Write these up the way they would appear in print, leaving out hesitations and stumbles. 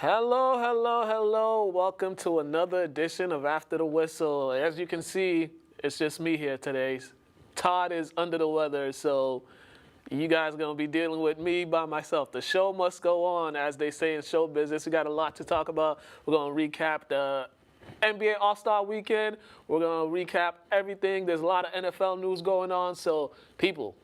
Hello, hello, hello. Welcome to another edition of After the Whistle. As you can see, it's just me here today. Todd is under the weather, so you guys are going to be dealing with me by myself. The show must go on, as they say in show business. We got a lot to talk about. We're going to recap the NBA AllStar weekend. We're going to recap everything. There's a lot of NFL news going on, so people,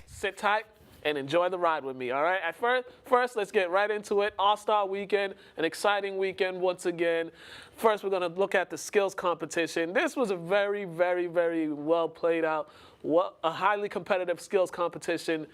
sit tight and enjoy the ride with me, all right? At first, let's get right into it. All-Star Weekend, an exciting weekend once again. First, we're going to look at the skills competition. This was a very, very, very well played out, a highly competitive skills competition.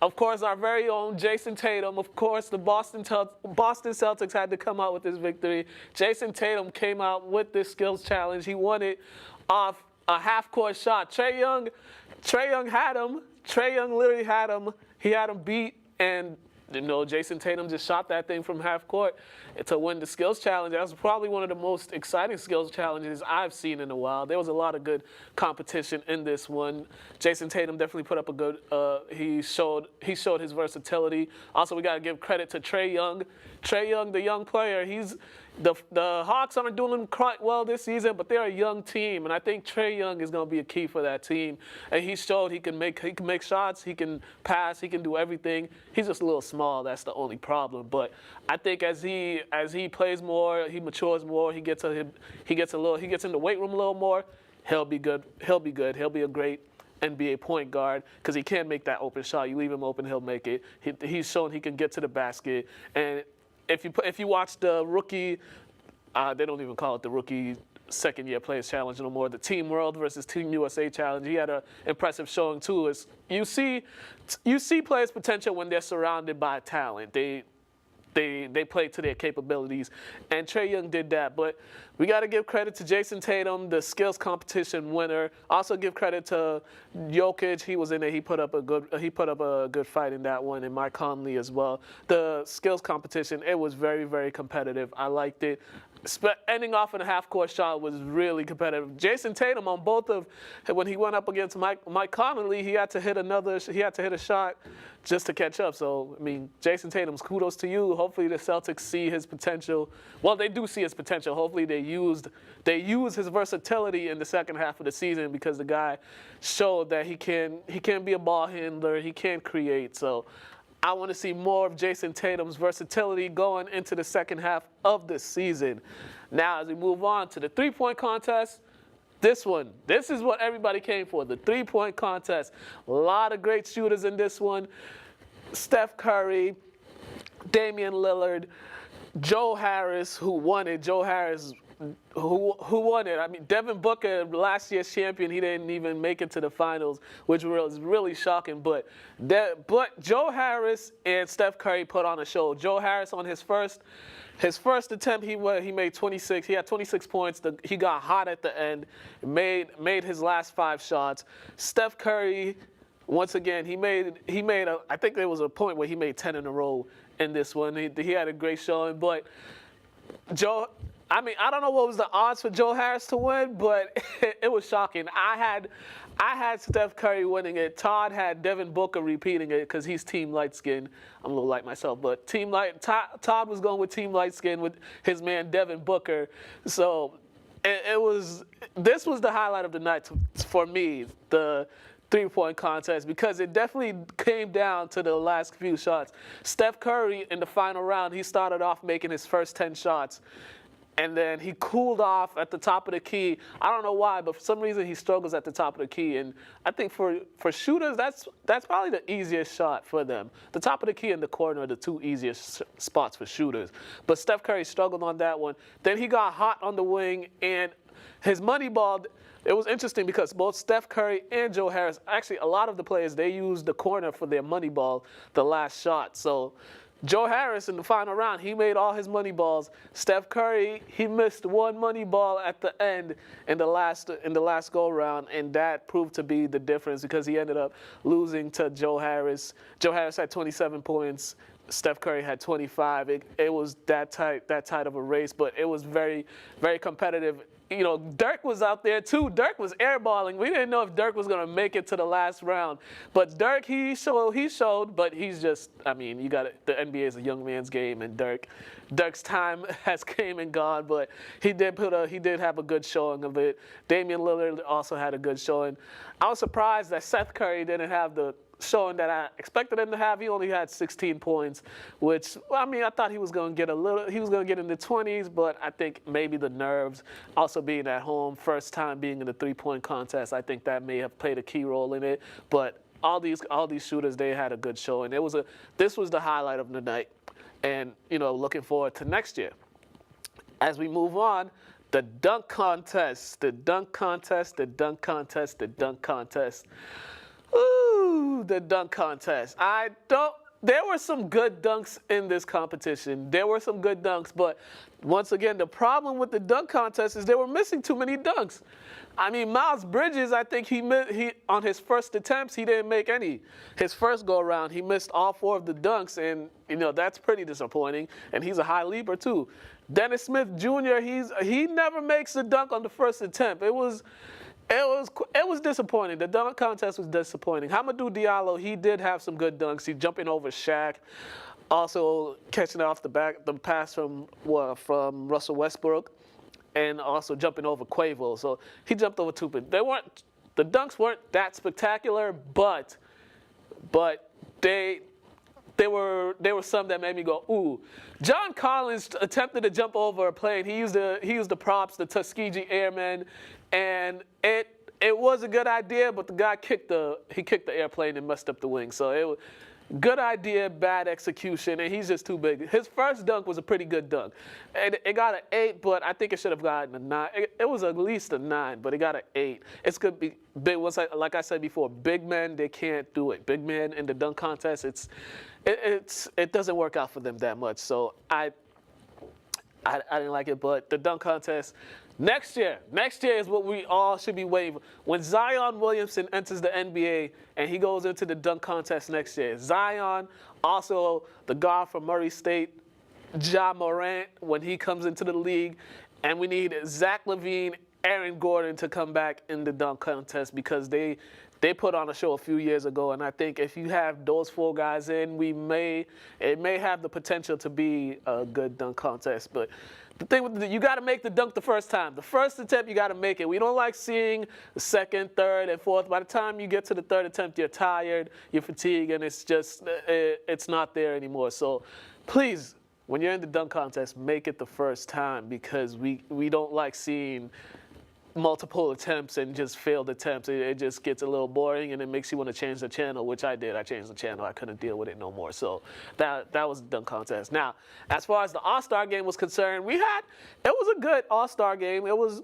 Of course, our very own Jayson Tatum. Of course, the Boston Celtics had to come out with this victory. Jayson Tatum came out with this skills challenge. He won it off a half-court shot. Trae Young had him. Trae Young literally had him. He had him beat, and Jayson Tatum just shot that thing from half court to win the skills challenge. That was probably one of the most exciting skills challenges I've seen in a while. There was a lot of good competition in this one. Jayson Tatum definitely put up a good. He showed his versatility. Also, we got to give credit to Trae Young. Trae Young, the young player, the Hawks aren't doing quite well this season, but they're a young team, and I think Trae Young is going to be a key for that team. And he showed he can make shots, he can pass, he can do everything. He's just a little small. That's the only problem. But I think as he plays more, he matures more, he gets in the weight room a little more. He'll be good. He'll be good. He'll be a great NBA point guard because he can make that open shot. You leave him open, he'll make it. He's shown he can get to the basket. And if you watch the rookie, they don't even call it the rookie second-year players challenge no more. The Team World versus Team USA challenge. He had an impressive showing too. You see players' potential when they're surrounded by talent. They play to their capabilities, and Trae Young did that. But we got to give credit to Jayson Tatum, the skills competition winner. Also give credit to Jokic. He was in there. He put up a good fight in that one, and Mike Conley as well. The skills competition, it was very, very competitive. I liked it. Ending off in a half-court shot was really competitive. Jayson Tatum on when he went up against Mike Conley, he had to hit a shot just to catch up. So, I mean, Jayson Tatum's kudos to you. Hopefully the Celtics see his potential. Well, they do see his potential. Hopefully they use his versatility in the second half of the season because the guy showed that he can be a ball handler, he can create. So I want to see more of Jayson Tatum's versatility going into the second half of the season. Now, as we move on to the three-point contest, this is what everybody came for, the three-point contest. A lot of great shooters in this one. Steph Curry, Damian Lillard, Joe Harris, who won it. Joe Harris, who won it. I mean, Devin Booker, last year's champion, he didn't even make it to the finals, which was really shocking. But Joe Harris and Steph Curry put on a show. Joe Harris on his first attempt, he made 26. He had 26 points. He got hot at the end, made his last 5 shots. Steph Curry, once again, I think there was a point where he made 10 in a row in this one. He had a great showing, but I don't know what was the odds for Joe Harris to win, but it was shocking. I had Steph Curry winning it. Todd had Devin Booker repeating it because he's Team Light Skin. I'm a little light myself, but Todd was going with Team Light Skin with his man Devin Booker. So this was the highlight of the night for me, the three-point contest, because it definitely came down to the last few shots. Steph Curry in the final round, he started off making his first 10 shots. And then he cooled off at the top of the key. I don't know why, but for some reason he struggles at the top of the key. And I think for shooters, that's probably the easiest shot for them. The top of the key and the corner are the two easiest spots for shooters. But Steph Curry struggled on that one. Then he got hot on the wing, and his money ball. It was interesting because both Steph Curry and Joe Harris, actually a lot of the players, they used the corner for their money ball, the last shot. So Joe Harris in the final round, he made all his money balls. Steph Curry, he missed one money ball at the end in the last go round, and that proved to be the difference because he ended up losing to Joe Harris. Joe Harris had 27 points. Steph Curry had 25. It was that tight of a race, but it was very, very competitive. Dirk was out there too. Dirk was airballing. We didn't know if Dirk was going to make it to the last round. But Dirk, he showed, but he's just, the NBA is a young man's game, and Dirk's time has came and gone, but he did have a good showing of it. Damian Lillard also had a good showing. I was surprised that Seth Curry didn't have the showing that I expected him to have. He only had 16 points, which, I thought he was going to get in the 20s, but I think maybe the nerves, also being at home, first time being in the three-point contest, I think that may have played a key role in it. But all these shooters, they had a good showing. This was the highlight of the night, and looking forward to next year. As we move on, the dunk contest. Ooh, the dunk contest. There were some good dunks in this competition. There were some good dunks, but once again, the problem with the dunk contest is they were missing too many dunks. Miles Bridges, I think he on his first attempts, he didn't make any. His first go around, he missed all 4 of the dunks, and that's pretty disappointing. And he's a high leaper too. Dennis Smith Jr., he never makes a dunk on the first attempt. It was disappointing. The dunk contest was disappointing. Hamidou Diallo, he did have some good dunks. He jumping over Shaq, also catching off the pass from Russell Westbrook, and also jumping over Quavo. So he jumped over 2. But the dunks weren't that spectacular, but there were some that made me go, ooh. John Collins attempted to jump over a plane. He used the props, the Tuskegee Airmen, and it was a good idea, but the guy kicked the airplane and messed up the wing. So it was good idea, bad execution, and he's just too big. His first dunk was a pretty good dunk. And it got an 8, but I think it should have gotten a 9. It was at least a 9, but it got an 8. It's could be big. Like I said before, big men, they can't do it. Big men in the dunk contest, it doesn't work out for them that much. So I didn't like it, but the dunk contest. Next year is what we all should be waiting for. When Zion Williamson enters the NBA and he goes into the dunk contest next year. Zion, also the guard from Murray State, Ja Morant, when he comes into the league. And we need Zach LaVine, Aaron Gordon to come back in the dunk contest because they put on a show a few years ago. And I think if you have those 4 guys in, it may have the potential to be a good dunk contest. But the thing with you got to make the dunk the first time. The first attempt, you got to make it. We don't like seeing the second, third, and fourth. By the time you get to the third attempt, you're tired, you're fatigued, and it's not there anymore. So please, when you're in the dunk contest, make it the first time because we don't like seeing multiple attempts and just failed attempts. It just gets a little boring, and it makes you want to change the channel, which I did. I changed the channel. I couldn't deal with it no more. So that was the dunk contest. Now, as far as the All-Star game was concerned, it was a good All-Star game. It was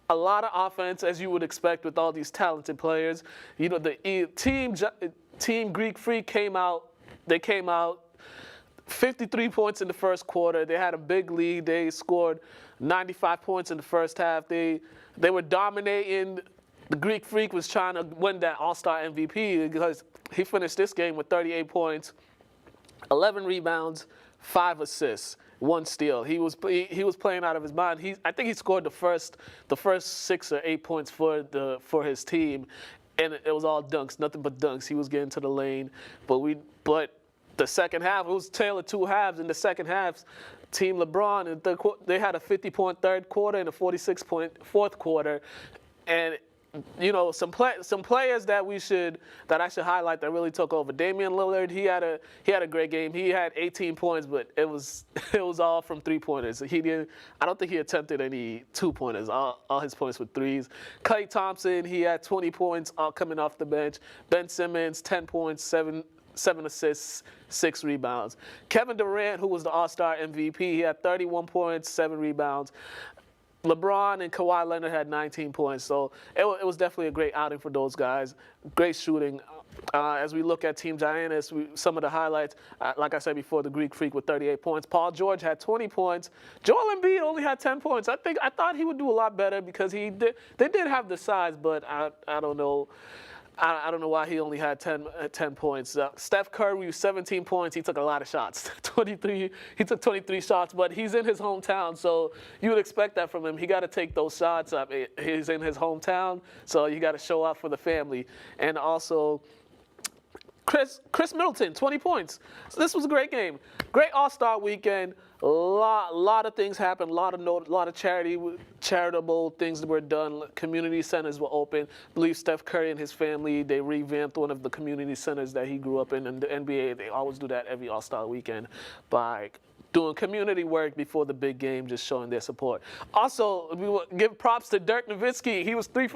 a lot of offense, as you would expect with all these talented players. The team Greek Freak came out. They came out 53 points in the first quarter. They had a big lead. They scored 95 points in the first half. They were dominating. The Greek Freak was trying to win that All-Star MVP because he finished this game with 38 points, 11 rebounds, 5 assists, 1 steal. He was playing out of his mind. I think he scored the first 6 or 8 points for his team, and it was all dunks, nothing but dunks. He was getting to the lane, but the second half, it was tale of 2 halves. In the second half, Team LeBron, they had a 50-point third quarter and a 46-point fourth quarter. And, some players that I should highlight that really took over. Damian Lillard, he had a great game. He had 18 points, but it was all from 3-pointers. I don't think he attempted any 2-pointers. All his points were 3s. Klay Thompson, he had 20 points all coming off the bench. Ben Simmons, 10 points, 7 assists, 6 rebounds. Kevin Durant, who was the All-Star MVP, he had 31 points, 7 rebounds. LeBron and Kawhi Leonard had 19 points. So it was definitely a great outing for those guys. Great shooting. As we look at Team Giannis, some of the highlights, like I said before, the Greek Freak with 38 points. Paul George had 20 points. Joel Embiid only had 10 points. I thought he would do a lot better because they did have the size, but I don't know. I don't know why he only had 10 points. Steph Curry, 17 points. He took a lot of shots. 23. He took 23 shots, but he's in his hometown, so you would expect that from him. He got to take those shots up. He's in his hometown, so you got to show up for the family. And also, Chris Middleton, 20 points. So this was a great game. Great All-Star weekend. A lot of things happened. A lot of charitable things were done. Community centers were open. I believe Steph Curry and his family, they revamped one of the community centers that he grew up in the NBA. They always do that every All-Star weekend by doing community work before the big game, just showing their support. Also, we will give props to Dirk Nowitzki.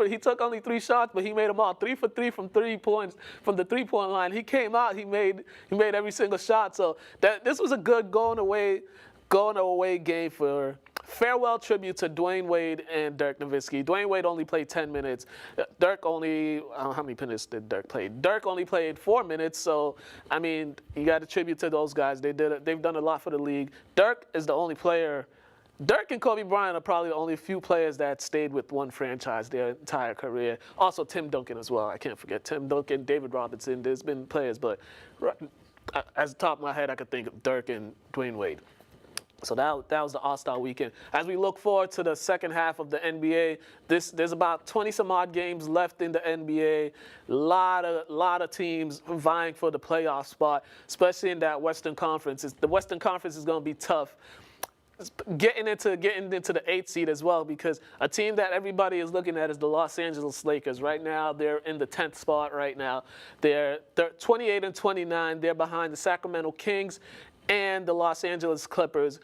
He took only 3 shots, but he made them all 3 for 3 from 3 points from the 3-point line. He came out, he made every single shot. So this was a good going away game for farewell tribute to Dwayne Wade and Dirk Nowitzki. Dwayne Wade only played 10 minutes. Dirk only, how many minutes did Dirk play? Dirk only played 4 minutes. So, I mean, you got to tribute to those guys. They've done a lot for the league. Dirk is the only player. Dirk and Kobe Bryant are probably the only few players that stayed with one franchise their entire career. Also, Tim Duncan as well. I can't forget Tim Duncan, David Robinson. There's been players, but as the top of my head, I could think of Dirk and Dwayne Wade. So that was the All-Star weekend. As we look forward to the second half of the NBA, there's about 20-some-odd games left in the NBA. Lot of teams vying for the playoff spot, especially in that Western Conference. The Western Conference is going to be tough. Getting into the 8th seed as well, because a team that everybody is looking at is the Los Angeles Lakers. Right now, they're in the 10th spot right now. They're 28 and 29. They're behind the Sacramento Kings and the Los Angeles Clippers,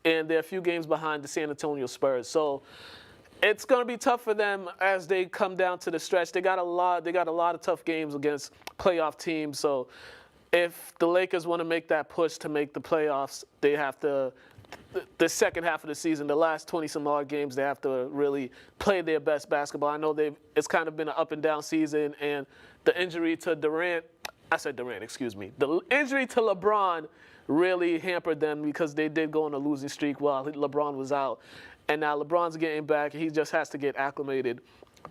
and they're a few games behind the San Antonio Spurs. So it's going to be tough for them as they come down to the stretch. They got a lot of tough games against playoff teams. So if the Lakers want to make that push to make the playoffs, they have to. The second half of the season, the last 20-some-odd games, they have to really play their best basketball. I know it's kind of been an up-and-down season, and the injury to Durant, excuse me. The injury to LeBron really hampered them because they did go on a losing streak while LeBron was out. And now LeBron's getting back. He just has to get acclimated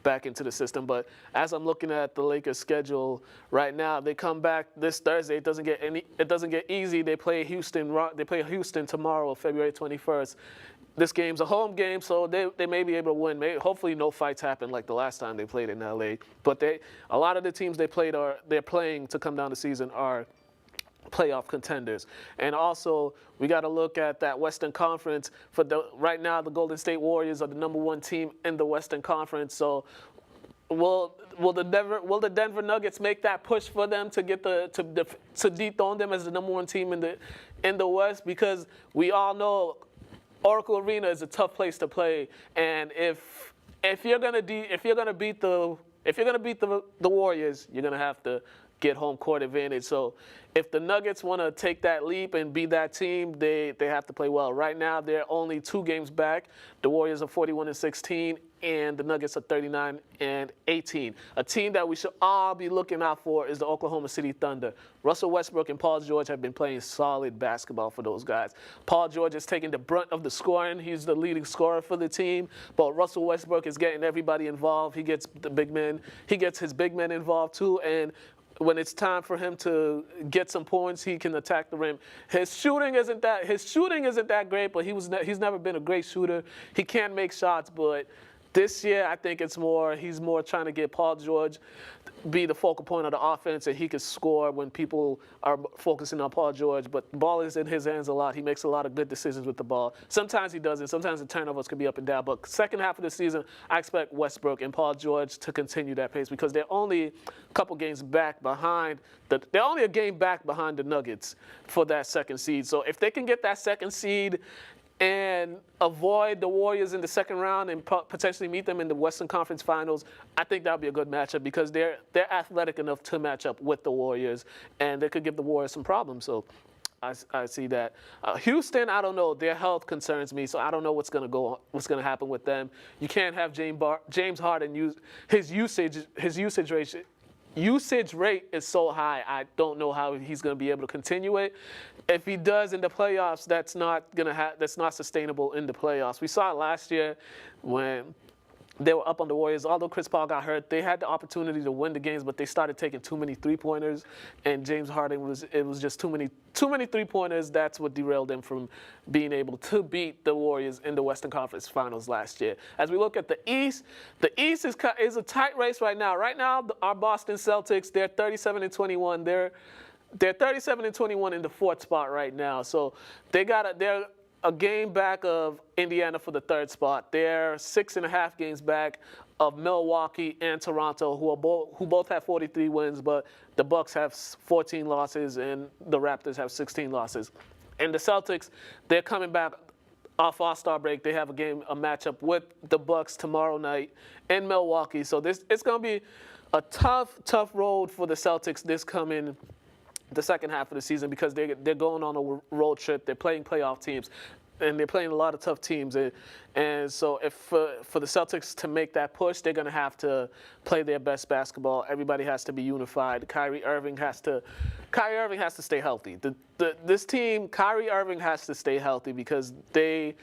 back into the system. But as I'm looking at the Lakers' schedule right now, they come back this Thursday. It doesn't get easy. They play Houston tomorrow, February 21st. This game's a home game, so they may be able to win. Hopefully no fights happen like the last time they played in LA. But a lot of the teams they're playing to come down the season are playoff contenders. And also, we got to look at that Western Conference. Right now, the Golden State Warriors are the #1 team in the Western Conference. So, will the Denver Nuggets make that push for them to get to dethrone them as the #1 team in the West? Because we all know Oracle Arena is a tough place to play, and if you're gonna beat the Warriors, you're gonna have to get home court advantage. So if the Nuggets want to take that leap and be that team, they have to play well. Right now, they're only 2 games back. The Warriors are 41 and 16, and the Nuggets are 39 and 18. A team that we should all be looking out for is the Oklahoma City Thunder. Russell Westbrook and Paul George have been playing solid basketball for those guys. Paul George is taking the brunt of the scoring. He's the leading scorer for the team, but Russell Westbrook is getting everybody involved. He gets his big men involved too, and when it's time for him to get some points, he can attack the rim. His shooting isn't that great, but he's never been a great shooter. He can make shots, but this year I think he's more trying to get Paul George be the focal point of the offense, and he can score when people are focusing on Paul George. But the ball is in his hands a lot. He makes a lot of good decisions with the ball. Sometimes he doesn't. Sometimes the turnovers can be up and down. But second half of the season, I expect Westbrook and Paul George to continue that pace because they're only a couple games back behind. They're only a game back behind the Nuggets for that second seed. So if they can get that second seed and avoid the Warriors in the second round and potentially meet them in the Western Conference Finals, I think that would be a good matchup because they're athletic enough to match up with the Warriors, and they could give the Warriors some problems. So I see that. Houston, I don't know. Their health concerns me, so I don't know what's going to happen with them. You can't have James Harden use his usage rate is so high. I don't know how he's going to be able to continue it. If he does in the playoffs, that's not sustainable in the playoffs. We saw it last year when They were up on the Warriors. Although Chris Paul got hurt, they had the opportunity to win the games, but they started taking too many three-pointers, and James Harden it was just too many three-pointers. That's what derailed them from being able to beat the Warriors in the Western Conference Finals last year. As we look at the East is a tight race right now. Right now, our Boston Celtics, they're 37-21. They're 37-21 in the fourth spot right now. So they're a game back of Indiana for the third spot. They're 6.5 games back of Milwaukee and Toronto, who both have 43 wins, but the Bucks have 14 losses and the Raptors have 16 losses. And the Celtics, they're coming back off AllStar break. They have a matchup with the Bucks tomorrow night in Milwaukee. So it's going to be a tough road for the Celtics this coming the second half of the season, because they're going on a road trip. They're playing playoff teams, and they're playing a lot of tough teams. And so if for the Celtics to make that push, they're going to have to play their best basketball. Everybody has to be unified. Kyrie Irving has to stay healthy. This team, Kyrie Irving has to stay healthy, because he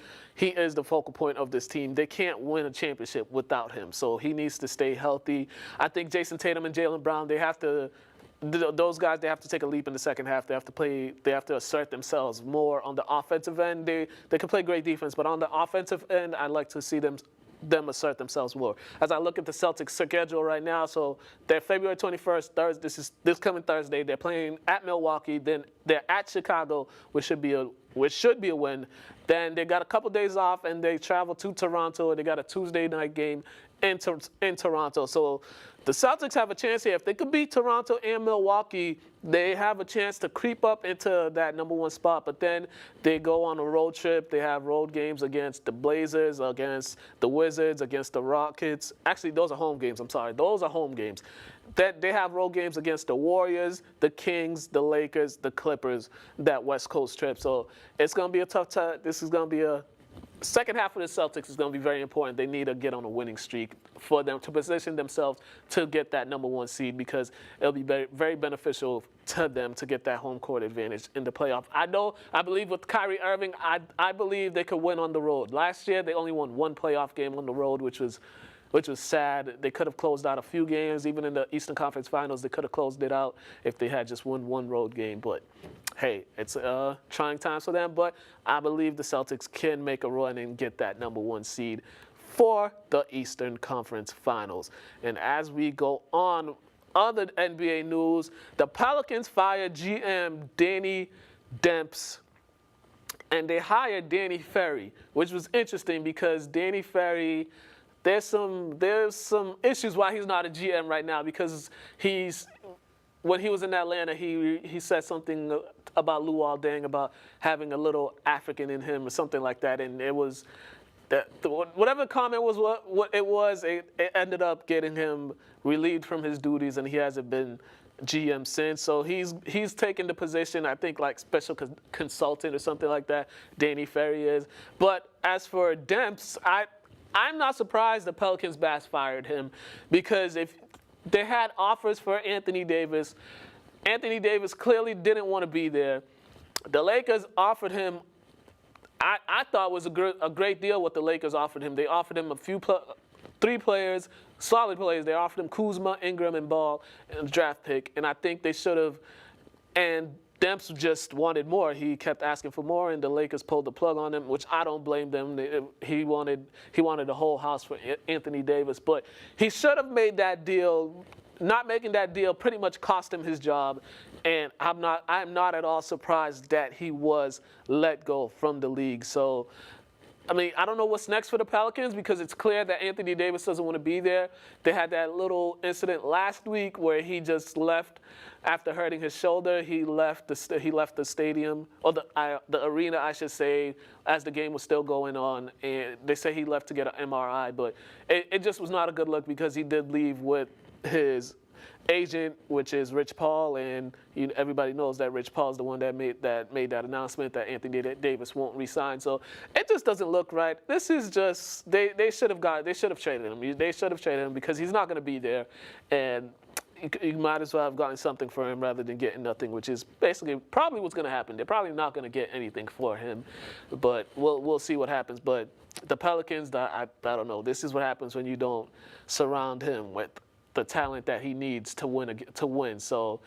is the focal point of this team. They can't win a championship without him. So he needs to stay healthy. I think Jayson Tatum and Jaylen Brown, those guys, they have to take a leap in the second half. They have to assert themselves more on the offensive end. They can play great defense, but on the offensive end, I'd like to see them assert themselves more. As I look at the Celtics schedule right now, so they're February 21st, this coming Thursday. They're playing at Milwaukee, then they're at Chicago, which should be a win. Then they got a couple days off, and they travel to Toronto, and they got a Tuesday night game in Toronto. So the Celtics have a chance here. If they could beat Toronto and Milwaukee, they have a chance to creep up into that #1 spot. But then they go on a road trip. They have road games against the Blazers, against the Wizards, against the Rockets. Actually, those are home games. I'm sorry. Those are home games. They have road games against the Warriors, the Kings, the Lakers, the Clippers, that West Coast trip. So it's going to be a tough time. This is going to be a second half of the Celtics is going to be very important. They need to get on a winning streak for them to position themselves to get that #1 seed, because it'll be very, very beneficial to them to get that home court advantage in the playoff. I believe with Kyrie Irving, I believe they could win on the road. Last year, they only won one playoff game on the road, which was sad. They could have closed out a few games. Even in the Eastern Conference Finals, they could have closed it out if they had just won one road game. But hey, it's trying times for them. But I believe the Celtics can make a run and get that #1 seed for the Eastern Conference Finals. And as we go on, other NBA news, the Pelicans fired GM Danny Demps, and they hired Danny Ferry, which was interesting because Danny Ferry, there's some issues why he's not a GM right now, because when he was in Atlanta, he said something about Luol Deng about having a little African in him or something like that, and it was whatever the comment was, what it was, it ended up getting him relieved from his duties, and he hasn't been GM since. So he's taken the position, I think, like special consultant or something like that. Danny Ferry is. But as for Demps, I'm not surprised the Pelicans fired him, because if they had offers for Anthony Davis clearly didn't want to be there. The Lakers offered him, I thought was a great deal what the Lakers offered him. They offered him three players, solid players. They offered him Kuzma, Ingram, and Ball, and a draft pick. And I think they should have. And Demps just wanted more. He kept asking for more, and the Lakers pulled the plug on him, which I don't blame them. He wanted the whole house for Anthony Davis, but he should have made that deal. Not making that deal pretty much cost him his job, and I'm not at all surprised that he was let go from the league. So, I mean, I don't know what's next for the Pelicans, because it's clear that Anthony Davis doesn't want to be there. They had that little incident last week where he just left after hurting his shoulder. He left the stadium, or the arena, I should say, as the game was still going on. And they say he left to get an MRI, but it just was not a good look, because he did leave with his agent, which is Rich Paul, and everybody knows that Rich Paul is the one that made that announcement that Anthony Davis won't resign. So it just doesn't look right. This is just they should have traded him. They should have traded him, because he's not going to be there, and you might as well have gotten something for him rather than getting nothing, which is basically probably what's going to happen. They're probably not going to get anything for him, but we'll see what happens. But the Pelicans, I don't know. This is what happens when you don't surround him with the talent that he needs to win. So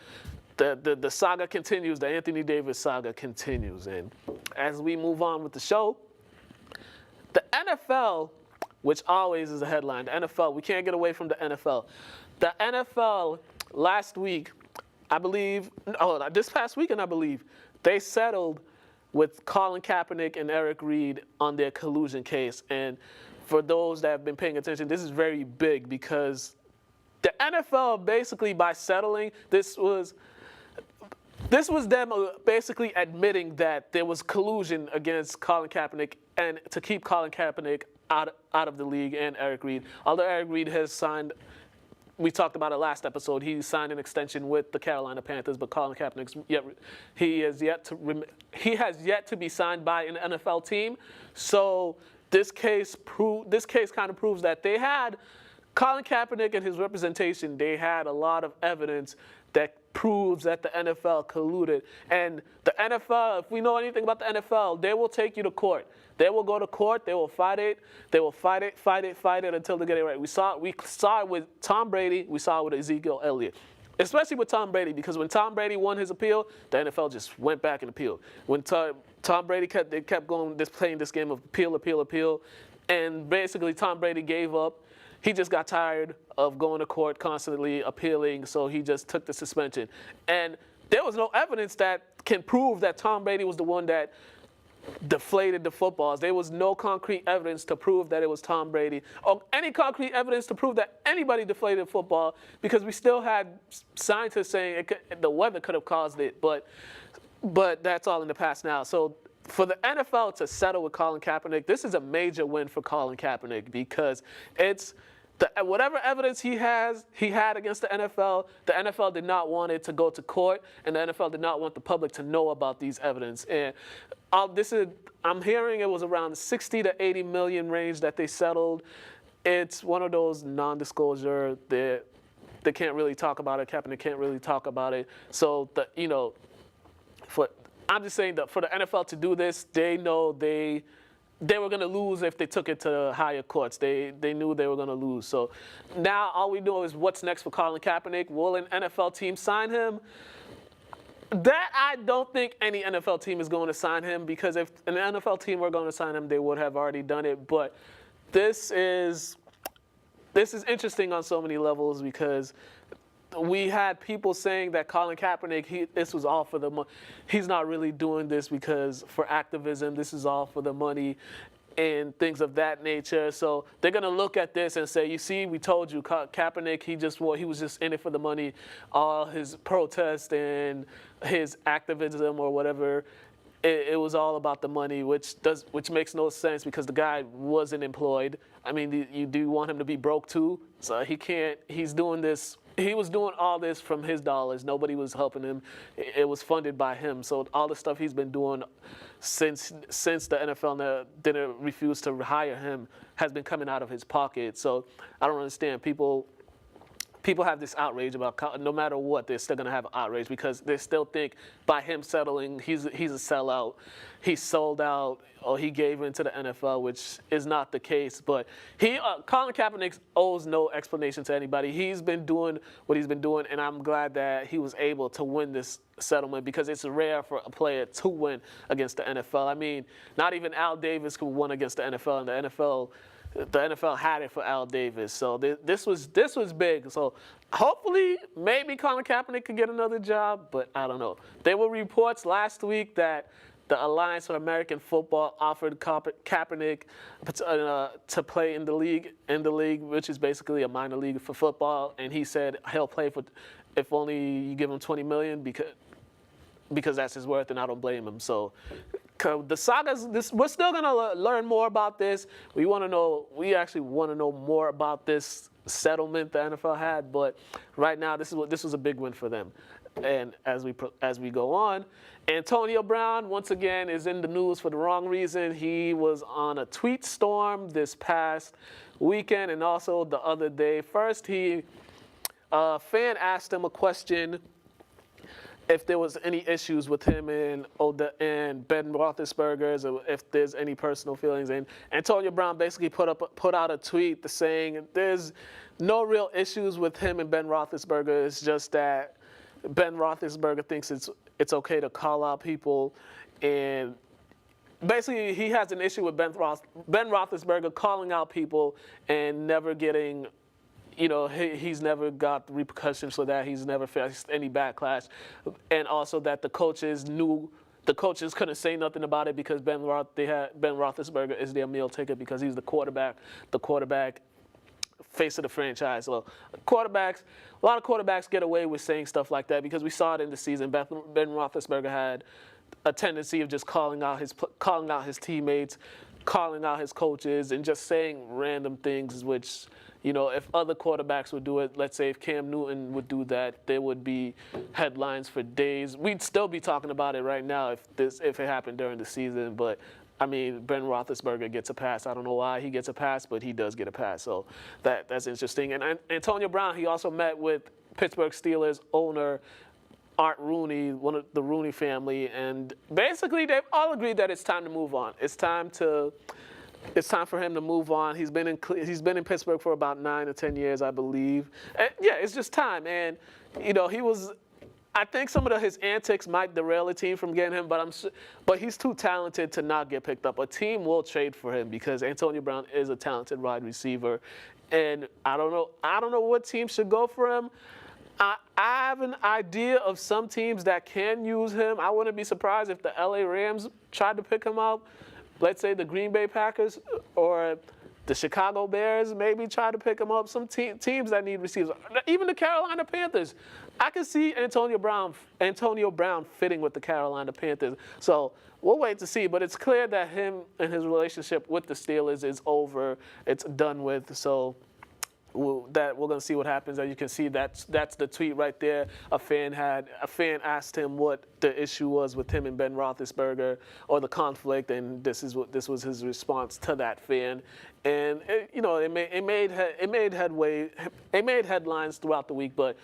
the saga continues. The Anthony Davis saga continues. And as we move on with the show, the NFL, which always is a headline, the NFL, we can't get away from the NFL. The NFL last week, this past weekend, I believe, they settled with Colin Kaepernick and Eric Reid on their collusion case. And for those that have been paying attention, this is very big because the NFL basically, by settling, this was them basically admitting that there was collusion against Colin Kaepernick and to keep Colin Kaepernick out of the league and Eric Reid. Although Eric Reid has signed, we talked about it last episode, he signed an extension with the Carolina Panthers, but Colin Kaepernick, he has yet to be signed by an NFL team. So this case kind of proves that they had Colin Kaepernick and his representation, they had a lot of evidence that proves that the NFL colluded. And the NFL, if we know anything about the NFL, they will take you to court. They will go to court. They will fight it. They will fight it until they get it right. We saw it with Tom Brady. We saw it with Ezekiel Elliott. Especially with Tom Brady, because when Tom Brady won his appeal, the NFL just went back and appealed. When Tom Brady kept going, playing this game of appeal, and basically Tom Brady gave up. He just got tired of going to court constantly appealing, so he just took the suspension. And there was no evidence that can prove that Tom Brady was the one that deflated the footballs. There was no concrete evidence to prove that it was Tom Brady, or any concrete evidence to prove that anybody deflated football, because we still had scientists saying the weather could have caused it, but that's all in the past now. So for the NFL to settle with Colin Kaepernick, this is a major win for Colin Kaepernick, because it's whatever evidence he had against the NFL did not want it to go to court, and the NFL did not want the public to know about these evidence. And I'm hearing it was around 60 to 80 million range that they settled. It's one of those non-disclosure that they can't really talk about it. Kaepernick can't really talk about it. So I'm just saying that for the NFL to do this, they know they were going to lose if they took it to higher courts. They knew they were going to lose. So now all we know is what's next for Colin Kaepernick. Will an NFL team sign him? That I don't think any NFL team is going to sign him, because if an NFL team were going to sign him, they would have already done it. But this is interesting on so many levels, because we had people saying that Colin Kaepernick, this was all for the money. He's not really doing this because for activism. This is all for the money and things of that nature. So they're going to look at this and say, you see, we told you, Kaepernick, he was just in it for the money. All his protest and his activism or whatever, it was all about the money, which makes no sense, because the guy wasn't employed. I mean, you do want him to be broke too, so he can't. He's doing this. He was doing all this from his dollars. Nobody was helping him. It was funded by him. So all the stuff he's been doing since the NFL didn't refuse to hire him has been coming out of his pocket. So I don't understand. People have this outrage about, no matter what, they're still going to have outrage, because they still think by him settling, he's a sellout. He sold out, or he gave in to the NFL, which is not the case. But Colin Kaepernick owes no explanation to anybody. He's been doing what he's been doing, and I'm glad that he was able to win this settlement, because it's rare for a player to win against the NFL. I mean, not even Al Davis could win against the NFL, and the NFL had it for Al Davis. So this was big. So hopefully, maybe Colin Kaepernick could get another job, but I don't know. There were reports last week that the Alliance for American Football offered Kaepernick to play in the league, which is basically a minor league for football, and he said he'll play for if only you give him $20 million, because that's his worth, and I don't blame him. So the sagas, we're still gonna learn more about this. We actually want to know more about this settlement the NFL had, but right now this was a big win for them. And as we go on, Antonio Brown once again is in the news for the wrong reason. He was on a tweet storm this past weekend and also the other day. First, a fan asked him a question, if there was any issues with him and Ben Roethlisberger's, or if there's any personal feelings. And Antonio Brown basically put out a tweet saying there's no real issues with him and Ben Roethlisberger. It's just that Ben Roethlisberger thinks it's okay to call out people, and basically he has an issue with Ben Roethlisberger calling out people and never getting. He's never got the repercussions for that. He's never faced any backlash. And also that the coaches couldn't say nothing about it because Ben Roethlisberger is their meal ticket because he's the quarterback face of the franchise. So a lot of quarterbacks get away with saying stuff like that because we saw it in the season. Ben Roethlisberger had a tendency of just calling out his teammates, calling out his coaches, and just saying random things, which, if other quarterbacks would do it, let's say if Cam Newton would do that, there would be headlines for days. We'd still be talking about it right now if it happened during the season. But I mean, Ben Roethlisberger gets a pass. I don't know why he gets a pass, but he does get a pass. So that's interesting. And Antonio Brown, he also met with Pittsburgh Steelers owner Art Rooney, one of the Rooney family, and basically they've all agreed that it's time to move on. It's time for him to move on. He's been in Pittsburgh for about 9 or 10 years, I believe. And yeah, it's just time. And I think some of his antics might derail a team from getting him, but he's too talented to not get picked up. A team will trade for him because Antonio Brown is a talented wide receiver, and I don't know what team should go for him. I have an idea of some teams that can use him. I wouldn't be surprised if the LA Rams tried to pick him up. Let's say the Green Bay Packers or the Chicago Bears maybe try to pick him up. Some teams that need receivers. Even the Carolina Panthers. I can see Antonio Brown fitting with the Carolina Panthers. So we'll wait to see. But it's clear that him and his relationship with the Steelers is over. It's done with. So we're going to see what happens. As you can see, that's the tweet right there. A fan asked him what the issue was with him and Ben Roethlisberger, or the conflict, and this was his response to that fan. And it made headlines throughout the week, but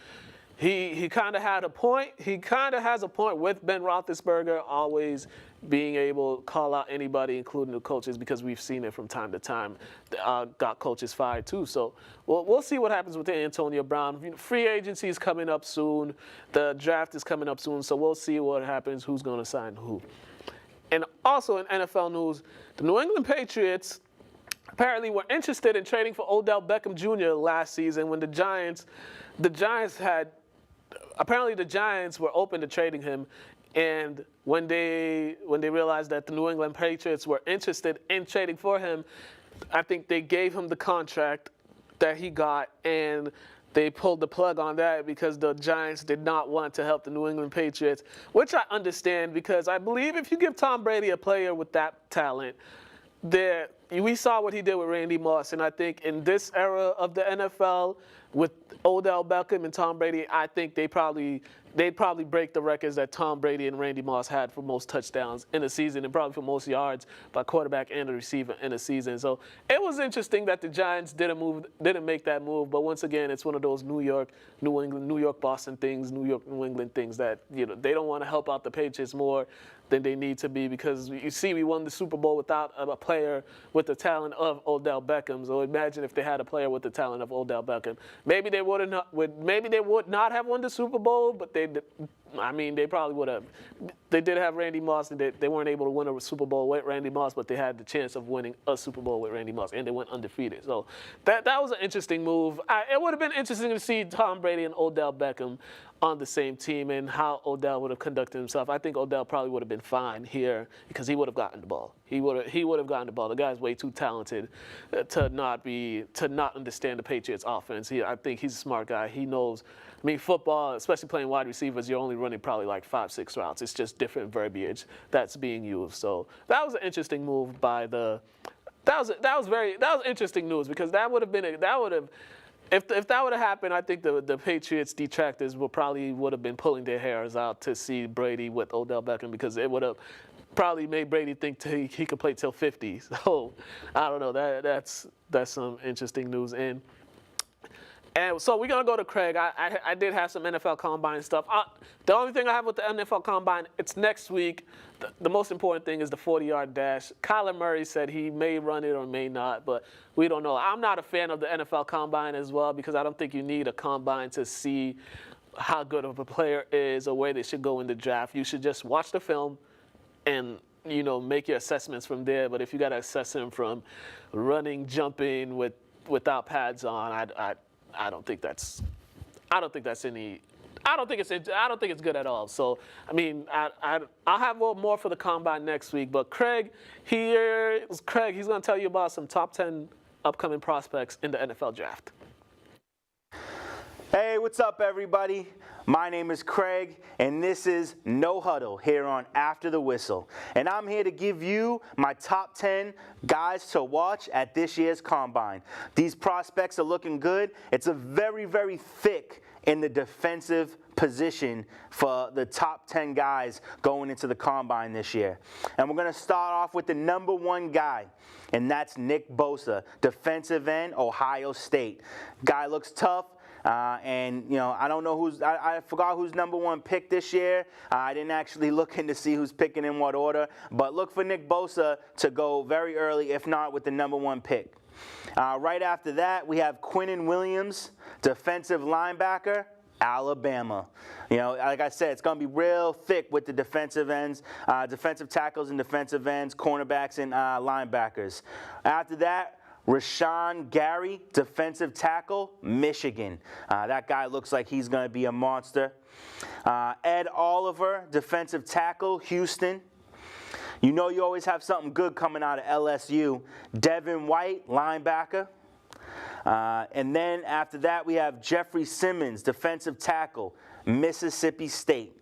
he kind of had a point. He kind of has a point with Ben Roethlisberger always being able to call out anybody, including the coaches, because we've seen it from time to time. Got coaches fired too. So we'll see what happens with Antonio Brown. Free agency is coming up soon. The draft is coming up soon. So we'll see what happens, who's going to sign who. And also in NFL news, the New England Patriots apparently were interested in trading for Odell Beckham Jr. last season when the Giants were open to trading him. And when they realized that the New England Patriots were interested in trading for him, I think they gave him the contract that he got, and they pulled the plug on that because the Giants did not want to help the New England Patriots, which I understand because I believe if you give Tom Brady a player with that talent, we saw what he did with Randy Moss, and I think in this era of the NFL, with Odell Beckham and Tom Brady, I think they'd probably break the records that Tom Brady and Randy Moss had for most touchdowns in a season, and probably for most yards by quarterback and a receiver in a season. So it was interesting that the Giants didn't make that move. But once again, it's one of those New York, Boston things, New England things that they don't want to help out the Patriots more than they need to be, because you see we won the Super Bowl without a player with the talent of Odell Beckham. So imagine if they had a player with the talent of Odell Beckham. Maybe they would not have won the Super Bowl, but they probably would have. They did have Randy Moss, and they weren't able to win a Super Bowl with Randy Moss, but they had the chance of winning a Super Bowl with Randy Moss, and they went undefeated. So that was an interesting move. It would have been interesting to see Tom Brady and Odell Beckham on the same team and how Odell would have conducted himself. I think Odell probably would have been fine here because he would have gotten the ball. He would have gotten the ball. The guy's way too talented to not understand the Patriots offense. I think he's a smart guy. He knows. I mean, football, especially playing wide receivers, you're only running probably like 5-6 routes. It's just different verbiage that's being used. So that was an interesting move by the. That was interesting news because If that would have happened, I think the Patriots detractors would have been pulling their hairs out to see Brady with Odell Beckham, because it would have probably made Brady think he could play till 50. So I don't know. That's some interesting news. And And so we're going to go to Craig. I did have some NFL Combine stuff. The only thing I have with the NFL Combine, it's next week. The most important thing is the 40-yard dash. Kyler Murray said he may run it or may not, but we don't know. I'm not a fan of the NFL Combine as well because I don't think you need a Combine to see how good of a player is or where they should go in the draft. You should just watch the film and make your assessments from there. But if you got to assess him from running, jumping without pads on, I don't think it's good at all. So, I mean, I'll have more for the Combine next week. But Craig, he's going to tell you about some top 10 upcoming prospects in the NFL draft. Hey, what's up, everybody? My name is Craig, and this is No Huddle here on After the Whistle. And I'm here to give you my top 10 guys to watch at this year's Combine. These prospects are looking good. It's a very, very thick in the defensive position for the top 10 guys going into the Combine this year. And we're going to start off with the number 1 guy, and that's Nick Bosa, defensive end, Ohio State. Guy looks tough. And I don't know I forgot who's number 1 pick this year. I didn't actually look in to see who's picking in what order, but look for Nick Bosa to go very early, if not with the number 1 pick. Right after that, we have Quinnen Williams, defensive linebacker, Alabama. Like I said, it's going to be real thick with the defensive ends, defensive tackles and defensive ends, cornerbacks and linebackers. After that, Rashawn Gary, defensive tackle, Michigan. That guy looks like he's going to be a monster. Ed Oliver, defensive tackle, Houston. You always have something good coming out of LSU. Devin White, linebacker. And then after that, we have Jeffrey Simmons, defensive tackle, Mississippi State.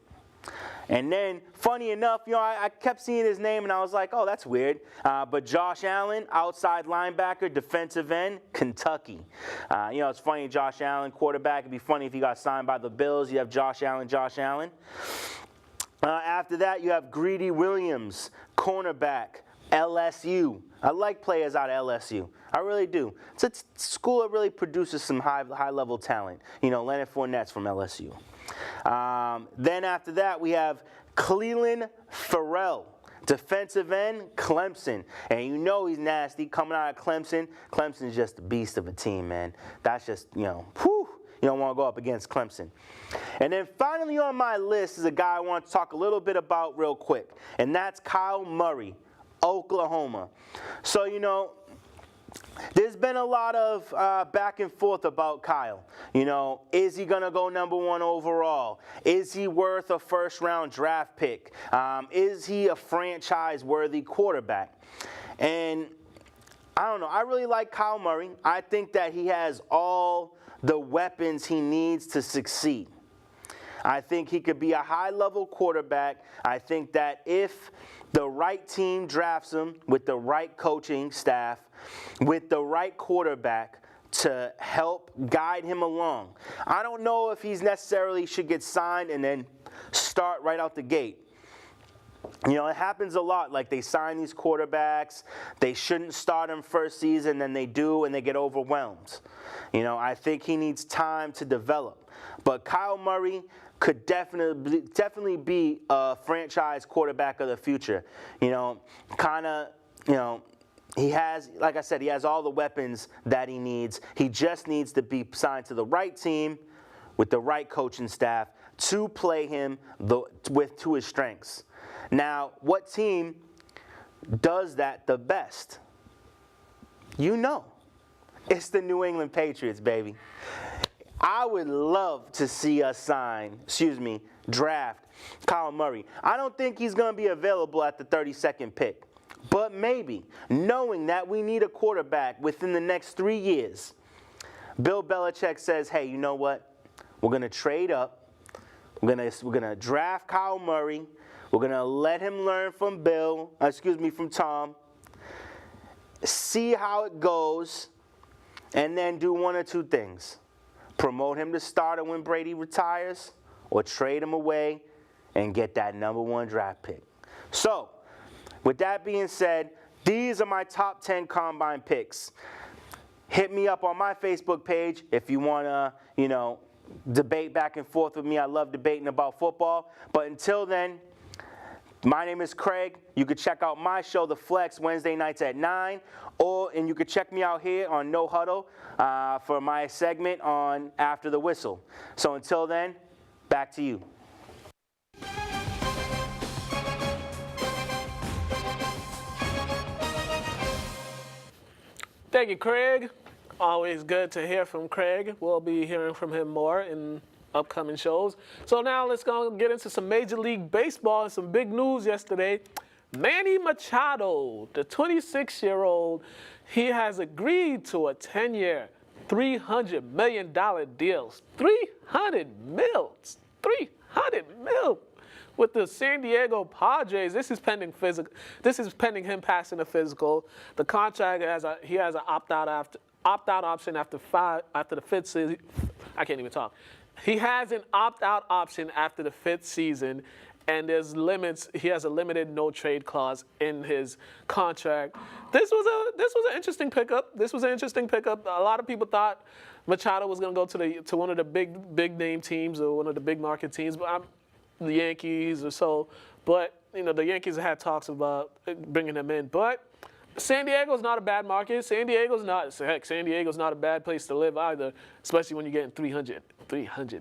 And then, funny enough, I kept seeing his name, and I was like, oh, that's weird. But Josh Allen, outside linebacker, defensive end, Kentucky. It's funny, Josh Allen, quarterback. It'd be funny if he got signed by the Bills. You have Josh Allen. After that, you have Greedy Williams, cornerback, LSU. I like players out of LSU. I really do. It's a school that really produces some high-level talent. Leonard Fournette's from LSU. Then after that, we have Cleveland Farrell, defensive end, Clemson. And he's nasty coming out of Clemson. Clemson's just a beast of a team, man. That's just, whew. You don't want to go up against Clemson. And then finally on my list is a guy I want to talk a little bit about real quick. And that's Kyle Murray, Oklahoma. So, there's been a lot of back and forth about Kyle. Is he going to go number 1 overall? Is he worth a first-round draft pick? Is he a franchise-worthy quarterback? And I don't know. I really like Kyle Murray. I think that he has all the weapons he needs to succeed. I think he could be a high-level quarterback. I think that if the right team drafts him with the right coaching staff, with the right quarterback to help guide him along. I don't know if he's necessarily should get signed and then start right out the gate. It happens a lot. Like they sign these quarterbacks, they shouldn't start them first season, then they do, and they get overwhelmed. I think he needs time to develop. But Kyle Murray could definitely be a franchise quarterback of the future. He has, like I said, he has all the weapons that he needs. He just needs to be signed to the right team with the right coaching staff to play him to his strengths. Now, what team does that the best? It's the New England Patriots, baby. I would love to see us draft Kyle Murray. I don't think he's going to be available at the 32nd pick. But maybe, knowing that we need a quarterback within the next 3 years, Bill Belichick says, hey, you know what? We're going to trade up. We're going to draft Kyle Murray. We're going to let him learn from from Tom. See how it goes. And then do one or two things. Promote him to starter when Brady retires, or trade him away and get that number 1 draft pick. So, with that being said, these are my top 10 Combine picks. hit me up on my Facebook page if you want to, debate back and forth with me. I love debating about football. But until then, my name is Craig. You can check out my show, The Flex, Wednesday nights at 9. And you can check me out here on No Huddle for my segment on After the Whistle. So until then, back to you. Thank you, Craig. Always good to hear from Craig. We'll be hearing from him more in upcoming shows. So now let's go get into some Major League Baseball and some big news yesterday. Manny Machado, the 26-year-old, he has agreed to a 10-year, $300 million deal. 300 mils. 300 mil. With the San Diego Padres. This is pending him passing the physical. The contract he has an opt-out option after the fifth season. I can't even talk. He has an opt-out option after the fifth season, and there's limits. He has a limited no-trade clause in his contract. This was an interesting pickup. A lot of people thought Machado was going to go to one of the big name teams or one of the big market teams, but the Yankees or so. But the Yankees had talks about bringing him in, but San Diego's not a bad market. San Diego's not a bad place to live either, especially when you're getting 300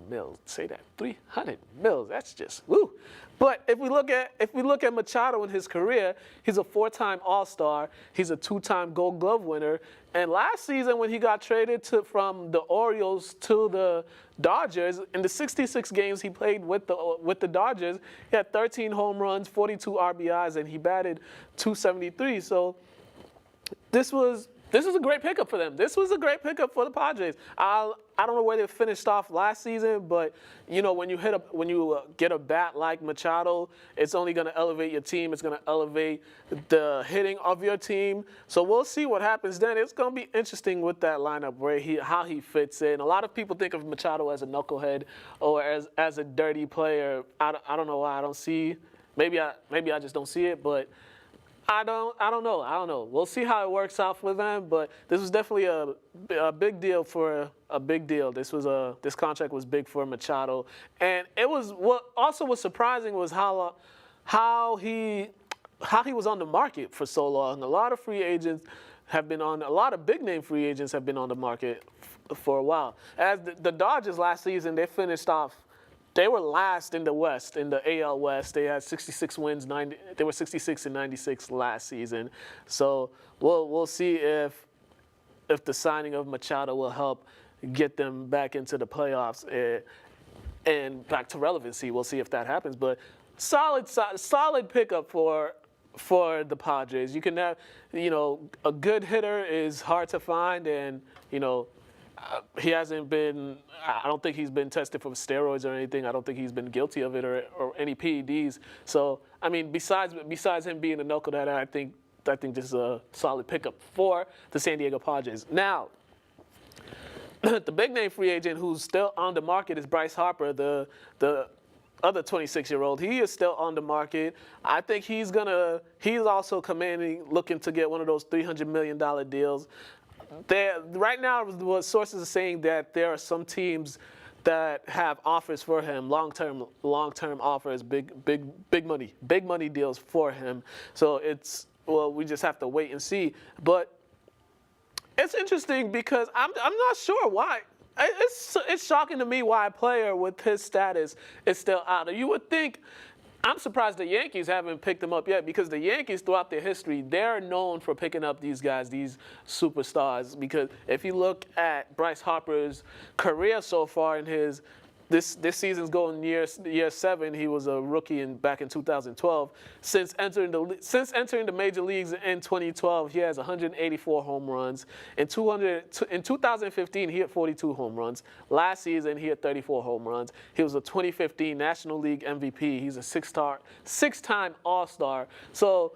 mils. Say that, 300 mils. That's just woo. But if we look at Machado in his career, he's a 4-time All-Star. He's a 2-time Gold Glove winner. And last season, when he got traded from the Orioles to the Dodgers, in the 66 games he played with the Dodgers, he had 13 home runs, 42 RBIs, and he batted .273. So this was a great pickup for them. This was a great pickup for the Padres. I don't know where they finished off last season, but when you get a bat like Machado, it's only going to elevate your team. It's going to elevate the hitting of your team. So we'll see what happens then. It's going to be interesting with that lineup how he fits in. A lot of people think of Machado as a knucklehead or as a dirty player. I don't know why I don't see. Maybe I just don't see it, but I don't know. We'll see how it works out for them, but this was definitely a big deal for a big deal. This contract was big for Machado, and it was what also was surprising was how he was on the market for so long. A lot of big name free agents have been on the market for a while. As the Dodgers last season, they finished off. They were last in the West, in the AL West. They had 66 wins. They were 66 and 96 last season. So we'll see if the signing of Machado will help get them back into the playoffs and back to relevancy. We'll see if that happens. But solid pickup for the Padres. You can have, a good hitter is hard to find, and he hasn't been. I don't think he's been tested for steroids or anything. I don't think he's been guilty of it or any PEDs. So I mean, besides him being a knucklehead, I think this is a solid pickup for the San Diego Padres. Now, the big name free agent who's still on the market is Bryce Harper, the other 26-year-old. He is still on the market. I think he's also looking to get one of those $300 million deals. Right now, what sources are saying that there are some teams that have offers for him, long-term offers, big money deals for him. So we just have to wait and see. But it's interesting because I'm not sure why. It's shocking to me why a player with his status is still out. You would think. I'm surprised the Yankees haven't picked him up yet, because the Yankees, throughout their history, they're known for picking up these guys, these superstars. Because if you look at Bryce Harper's career so far in this season's going year 7, he was a rookie back in 2012. Since entering the major leagues in 2012, he has 184 home runs. In 2015, he hit 42 home runs. Last season, he hit 34 home runs. He was a 2015 National League MVP. He's a 6-time All-Star. So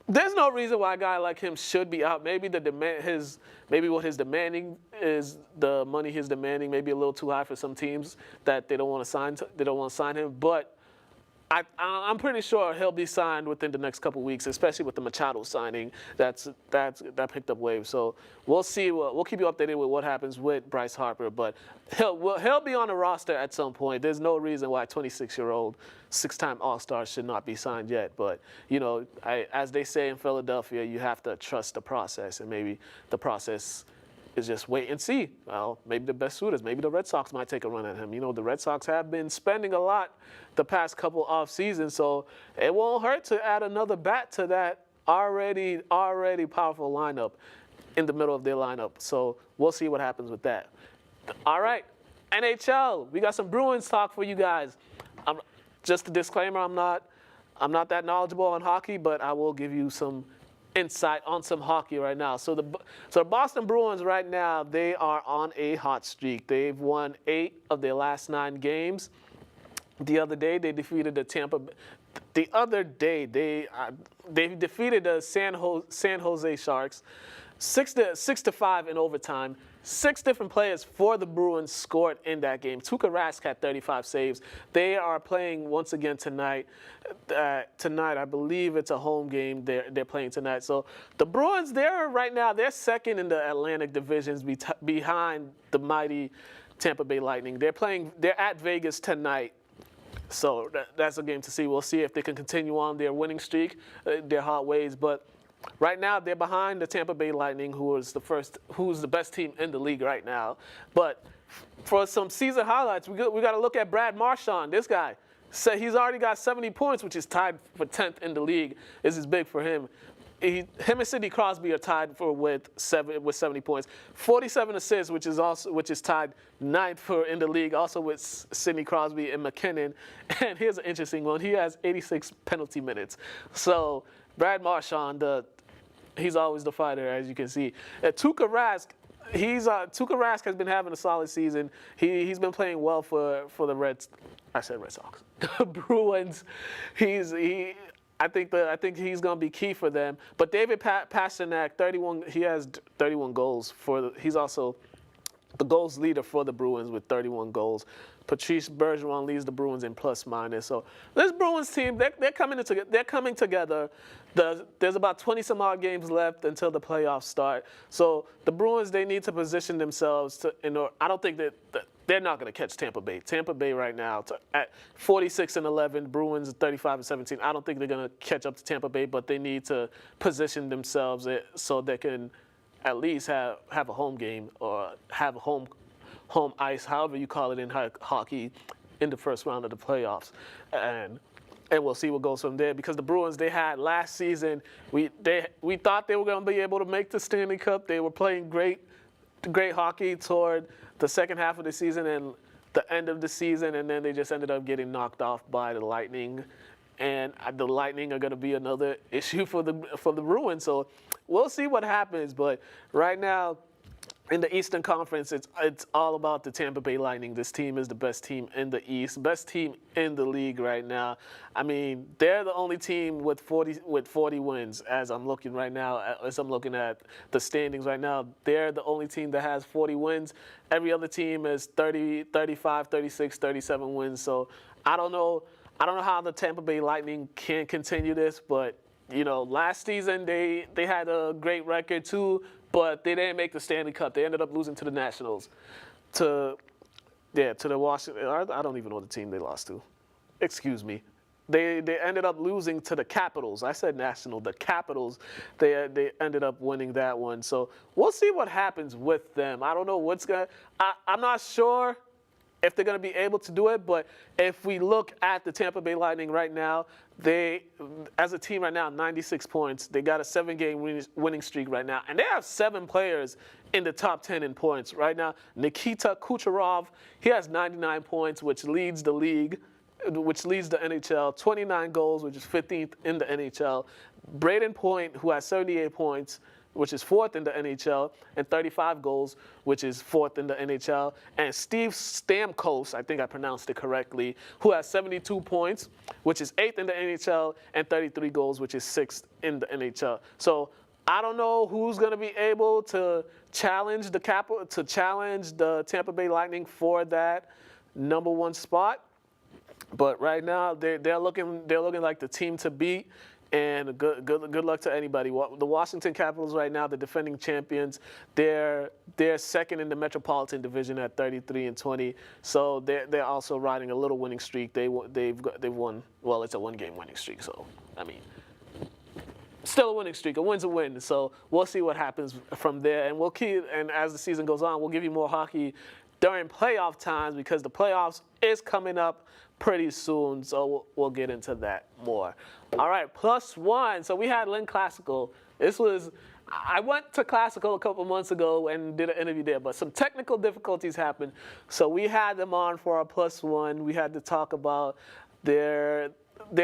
there's no reason why a guy like him should be out. Maybe what his demanding is, the money he's demanding, maybe a little too high for some teams that they don't want to sign him. But I'm pretty sure he'll be signed within the next couple weeks, especially with the Machado signing that picked up waves. So we'll see. We'll keep you updated with what happens with Bryce Harper, but he'll be on the roster at some point. There's no reason why a 26-year-old, 6-time All-Star should not be signed yet. But as they say in Philadelphia, you have to trust the process, and maybe the process is just wait and see. Well, maybe the best suitors, maybe the Red Sox might take a run at him. The Red Sox have been spending a lot the past couple off seasons, so it won't hurt to add another bat to that already powerful lineup in the middle of their lineup. So we'll see what happens with that. All right, NHL. We got some Bruins talk for you guys. Just a disclaimer: I'm not that knowledgeable on hockey, but I will give you some insight on some hockey right now. So the Boston Bruins right now, they are on a hot streak. They've won 8 of their last 9 games. The other day they defeated the they defeated the San Jose Sharks 6-5 in overtime. 6 different players for the Bruins scored in that game. Tuukka Rask had 35 saves. They are playing once again tonight. Tonight, I believe it's a home game. They're playing tonight. So the Bruins, they're second in the Atlantic divisions behind the mighty Tampa Bay Lightning. They're at Vegas tonight. So that's a game to see. We'll see if they can continue on their winning streak, their hot ways. But right now, they're behind the Tampa Bay Lightning, who's the best team in the league right now. But for some season highlights, we got to look at Brad Marchand. This guy, he's already got 70 points, which is tied for 10th in the league. This is big for him. Him and Sidney Crosby are tied with 70 points. 47 assists, which is tied 9th in the league, also with Sidney Crosby and McKinnon. And here's an interesting one: he has 86 penalty minutes. So Brad Marchand, he's always the fighter, as you can see. Tuukka Rask, Tuukka Rask has been having a solid season. He's been playing well for the Red Sox, Bruins. I think he's going to be key for them. But David Pastrnak, he has 31 goals he's also the goals leader for the Bruins with 31 goals. Patrice Bergeron leads the Bruins in plus-minus. So this Bruins team, they're coming together. There's about 20-some-odd games left until the playoffs start. So the Bruins, they need to position themselves I don't think that they're not going to catch Tampa Bay. Tampa Bay right now at 46-11, Bruins 35-17. I don't think they're going to catch up to Tampa Bay, but they need to position themselves so they can at least have a home game or have a home ice, however you call it in hockey, in the first round of the playoffs. And we'll see what goes from there, because the Bruins, they had last season, we thought they were going to be able to make the Stanley Cup. They were playing great hockey toward the second half of the season and the end of the season, and then they just ended up getting knocked off by the Lightning. And the Lightning are going to be another issue for the Bruins. So we'll see what happens. But right now, in the Eastern Conference, it's all about the Tampa Bay Lightning. This team is the best team in the East, best team in the league right now. I mean, they're the only team with 40 wins. As I'm looking right now, as I'm looking at the standings right now, they're the only team that has 40 wins. Every other team is 30, 35, 36, 37 wins. So I don't know how the Tampa Bay Lightning can continue this, but last season they had a great record too. But they didn't make the Stanley Cup. They ended up losing to the Nationals, to the Washington. I don't even know the team they lost to. Excuse me. They ended up losing to the Capitals. I said National. The Capitals. They ended up winning that one. So we'll see what happens with them. I don't know I'm not sure if they're going to be able to do it, but if we look at the Tampa Bay Lightning right now, they, as a team right now, 96 points. They got a 7-game winning streak right now, and they have 7 players in the top 10 in points right now. Nikita Kucherov, he has 99 points, which leads the league, which leads the NHL. 29 goals, which is 15th in the NHL. Braden Point, who has 78 points, which is 4th in the NHL, and 35 goals, which is 4th in the NHL. And Steve Stamkos, I think I pronounced it correctly, who has 72 points, which is 8th in the NHL, and 33 goals, which is 6th in the NHL. So I don't know who's going to be able to challenge the Tampa Bay Lightning for that #1 spot. But right now, they're looking like the team to beat. And good luck to anybody. The Washington Capitals right now, the defending champions, they're second in the Metropolitan Division at 33-20. So they're also riding a little winning streak. They've won. Well, it's a one-game winning streak. So I mean, still a winning streak. A win's a win. So we'll see what happens from there. And we'll keep. And as the season goes on, we'll give you more hockey during playoff times because the playoffs is coming up pretty soon, so we'll get into that more. All right, +1. So we had Lynn Classical. I went to Classical a couple months ago and did an interview there, but some technical difficulties happened. So we had them on for our +1. We had to talk about their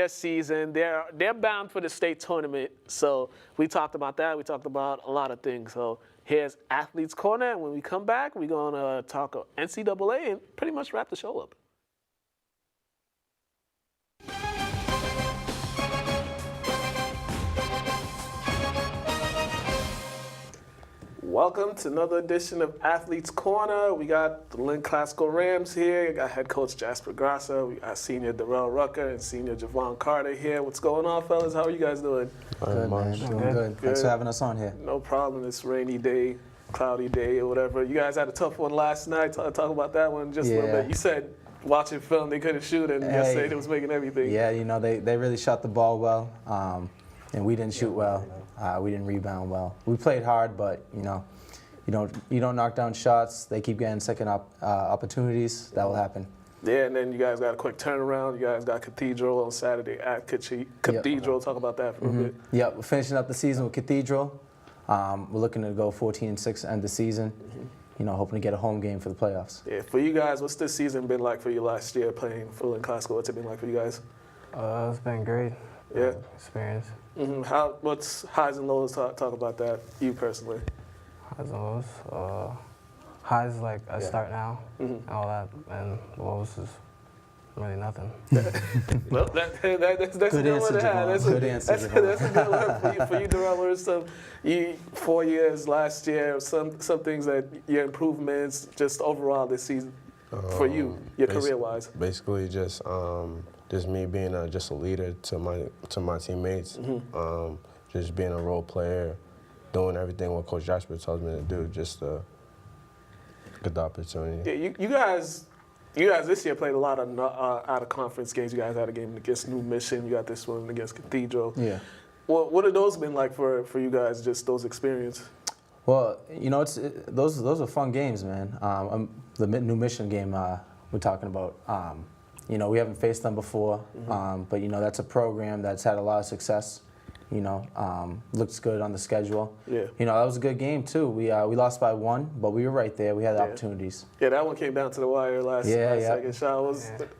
season. They're bound for the state tournament. So we talked about that. We talked about a lot of things. So here's Athletes Corner, and when we come back, we're gonna talk NCAA and pretty much wrap the show up. Welcome to another edition of Athletes Corner. We got the Lynn Classical Rams here. We got head coach Jasper Grassa. We got senior Darrell Rucker and senior Javon Carter here. What's going on, fellas? How are you guys doing? Good, man. Doing good. Thanks for having us on here. No problem. It's rainy day, cloudy day, or whatever. You guys had a tough one last night. Talk about that one just a little bit. You said watching film they couldn't shoot, and yesterday they was making everything. Yeah, they really shot the ball well, and we didn't shoot well. We didn't rebound well. We played hard, but you don't knock down shots. They keep getting second opportunities. That will happen. Yeah, and then you guys got a quick turnaround. You guys got Cathedral on Saturday at Cathedral. Yep. Talk about that for a bit. Yep, we're finishing up the season with Cathedral. We're looking to go 14-6 end the season. Hoping to get a home game for the playoffs. Yeah, for you guys, what's this season been like for you last year playing for Lynn Classical? What's it been like for you guys? It's been great. Yeah. Experience. Mm-hmm. What's highs and lows? Talk about that, you personally. Highs and lows. Highs like I start now, and all that, and lows is really nothing. Well, that's good a good one to have. Good answer. That's a good one for you, Darrell. What are 4 years last year? Some things that your improvements just overall this season for you, your career-wise. Basically, just me being just a leader to my teammates. Just being a role player, doing everything what Coach Jasper tells me to do. Just a good opportunity. Yeah, you guys this year played a lot of out-of-conference games. You guys had a game against New Mission. You got this one against Cathedral. Yeah. What have those been like for you guys, just those experiences? Well, those are fun games, man. The New Mission game we're talking about, we haven't faced them before, but, that's a program that's had a lot of success. Looks good on the schedule. Yeah. That was a good game too. We lost by 1, but we were right there. We had opportunities. Yeah, that one came down to the wire last second shot.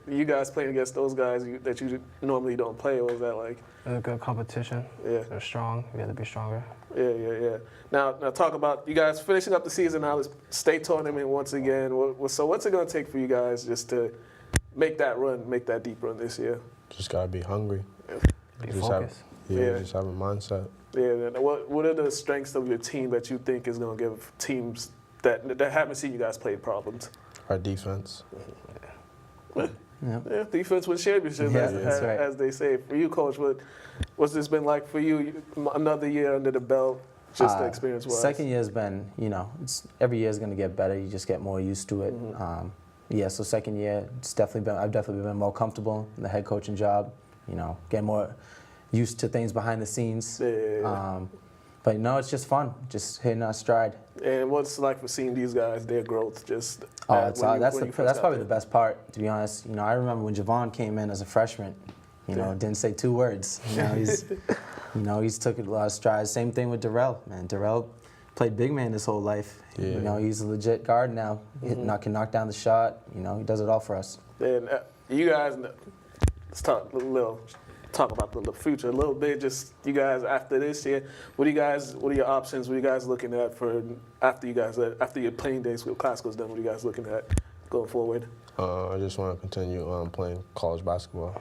You guys playing against those guys that you normally don't play? What was that like? It was a good competition. Yeah. They're strong. We had to be stronger. Yeah. Now talk about you guys finishing up the season now. This state tournament once again. So what's it going to take for you guys just to make that deep run this year? Just gotta be hungry. Be focused. Just have a mindset. Yeah. What are the strengths of your team that you think is going to give teams that haven't seen you guys play problems? Our defense. Yeah, defense wins championships, as they say. For you, Coach, what's this been like for you? Another year under the belt, just the experience-wise. Second year's been, every year is going to get better. You just get more used to it. So second year, I've definitely been more comfortable in the head coaching job. Getting more used to things behind the scenes. But it's just fun, just hitting our stride. And what's it like for seeing these guys, their growth, just? That's probably the best part, to be honest. I remember when Javon came in as a freshman. Didn't say 2 words. He's took a lot of strides. Same thing with Darrell. Man, Darrell played big man his whole life. Yeah. He's a legit guard now. Can knock down the shot. He does it all for us. And you guys, let's talk about the future a little bit. Just you guys after this year, what are your options? What are you guys looking at for after your playing days with Classical's done? What are you guys looking at going forward? I just want to continue playing college basketball.